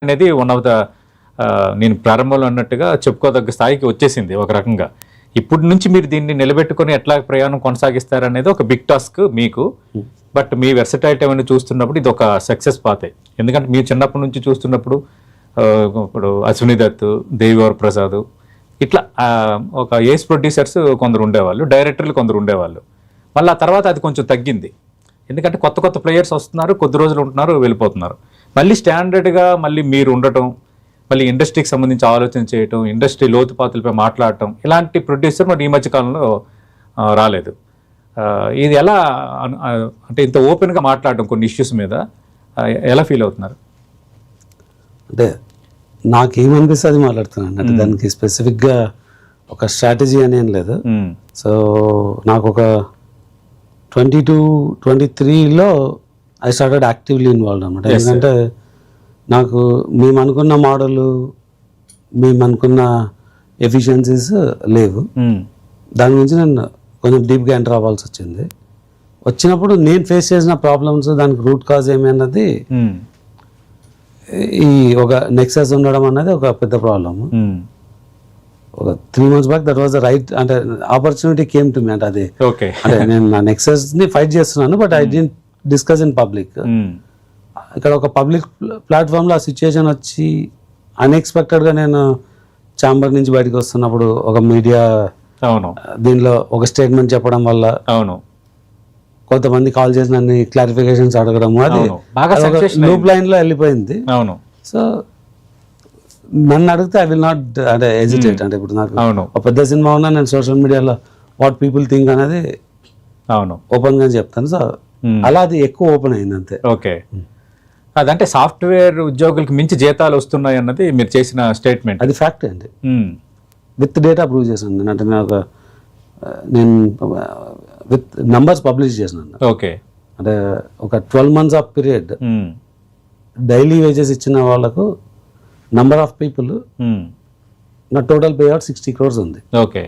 అనేది one of the నేను ప్రారంభంలో అన్నట్టుగా చెప్పుకోదగ్గ స్థాయికి వచ్చేసింది ఒక రకంగా. ఇప్పటి నుంచి మీరు దీన్ని నిలబెట్టుకొని ఎట్లా ప్రయాణం కొనసాగిస్తారనేది ఒక బిగ్ టాస్క్ మీకు. బట్ మీ వెర్సటైలిటీ ఏమైనా చూస్తున్నప్పుడు ఇది ఒక సక్సెస్ పాతే. ఎందుకంటే మీరు చిన్నప్పటి నుంచి చూస్తున్నప్పుడు ఇప్పుడు అశ్విని దత్, దేవివర్ ప్రసాద్ ఇట్లా ఒక ఏస్ ప్రొడ్యూసర్స్ కొందరు ఉండేవాళ్ళు, డైరెక్టర్లు కొందరు ఉండేవాళ్ళు. మళ్ళీ ఆ తర్వాత అది కొంచెం తగ్గింది. ఎందుకంటే కొత్త కొత్త ప్లేయర్స్ వస్తున్నారు, కొద్ది రోజులు ఉంటున్నారు, వెళ్ళిపోతున్నారు. మళ్ళీ స్టాండర్డ్గా మళ్ళీ మీరు ఉండటం, మళ్ళీ ఇండస్ట్రీకి సంబంధించి ఆలోచన చేయటం, ఇండస్ట్రీ లోతుపాతులపై మాట్లాడటం, ఇలాంటి ప్రొడ్యూసర్ మరి ఈ మధ్యకాలంలో రాలేదు. ఇది ఎలా అంటే ఇంత ఓపెన్గా మాట్లాడటం కొన్ని ఇష్యూస్ మీద ఎలా ఫీల్ అవుతున్నారు? అంటే నాకేమనిపిస్తే అది మాట్లాడుతున్నాను. అంటే దానికి స్పెసిఫిక్గా ఒక స్ట్రాటజీ అని ఏం లేదు. సో నాకు ఒక 22-23లో ఐ స్టార్టెడ్ యాక్టివ్లీ ఇన్వాల్వ్ అనమాట. ఎందుకంటే నాకు మేము అనుకున్న మోడల్, మేము అనుకున్న ఎఫిషియన్సీస్ లేవు. దాని గురించి నేను కొంచెం డీప్గా ఎంటర్ అవ్వాల్సి వచ్చింది. వచ్చినప్పుడు నేను ఫేస్ చేసిన ప్రాబ్లమ్స్, దానికి రూట్ కాజ్ ఏమి అన్నది ఈ ఒక నెక్సస్ ఉండడం అన్నది ఒక పెద్ద ప్రాబ్లమ్. ఒక 3 months back that was the right, అంటే ఆపర్చునిటీ కేమ్ టు మీ. అంటే అది అంటే నేను నా నెక్సస్ ని ఫైట్ చేస్తున్నాను, but I didn't discuss in public. ఇక్కడ ఒక పబ్లిక్ ప్లాట్ఫామ్లో ఆ సిచ్యుయేషన్ వచ్చి అన్ఎక్స్పెక్టెడ్గా నేను ఛాంబర్ నుంచి బయటకు వస్తున్నప్పుడు ఒక మీడియా దీనిలో ఒక స్టేట్మెంట్ చెప్పడం వల్ల కొంతమంది కాల్ చేసి నన్ను క్లారిఫికేషన్స్ అడగడం, అది లూప్ లైన్లో వెళ్ళిపోయింది. సో నన్ను అడిగితే ఐ విల్ నాట్ అంటే హెజిటేట్. అంటే ఇప్పుడు నాకు ఒక పెద్ద సినిమా ఉన్నా నేను సోషల్ మీడియాలో వాట్ పీపుల్ థింక్ అనేది ఓపెన్గా చెప్తాను. సో అలా అది ఎక్కువ ఓపెన్ అయింది అంతే. ఓకే, అదంటే సాఫ్ట్వేర్ ఉద్యోగులకు మించి జీతాలు వస్తున్నాయి అన్నది మీరు చేసిన స్టేట్మెంట్. అది ఫ్యాక్ట్ అండి, విత్ డేటా ప్రూవ్ చేశాను. అంటే నేను విత్ నంబర్స్ పబ్లిష్ చేసినాను. ఓకే, అంటే ఒక 12 months of period daily wages ఇచ్చిన వాళ్ళకు నంబర్ ఆఫ్ పీపుల్ నా టోటల్ పే అవుట్ 60 crores ఉంది. ఓకే,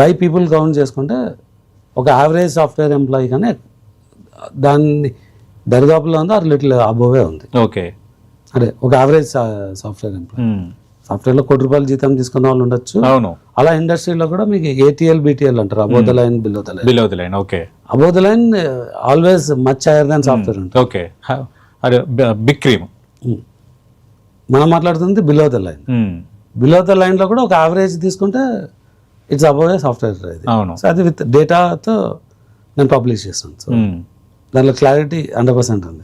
బై పీపుల్ కౌంట్ చేసుకుంటే ఒక యావరేజ్ సాఫ్ట్వేర్ ఎంప్లాయీ కానీ దాన్ని దరిదాపులో ఉంది, ఆర్ లిటిల్ అబోవే ఉంది. ఓకే, అంటే ఒక యావరేజ్ సాఫ్ట్వేర్ ఎంప్లాయీ, సాఫ్ట్వేర్లో ₹1 కోటి జీతం తీసుకున్న వాళ్ళు ఉండొచ్చు. అలా ఇండస్ట్రీలో కూడా మీకు ATL, BTL అంటారు, above the line, below the line. Okay, above the line always much higher than software ఉంటుంది. ఓకే, అదే బిగ్ క్రీమ్. మనం మాట్లాడుతుంది below the line. Below the లైన్లో కూడా ఒక యావరేజ్ తీసుకుంటే ఇట్స్ అబోవ్ సాఫ్ట్వేర్. సో అది విత్ డేటాతో నేను పబ్లిష్ చేస్తాను. సో దాంట్లో క్లారిటీ 100% ఉంది.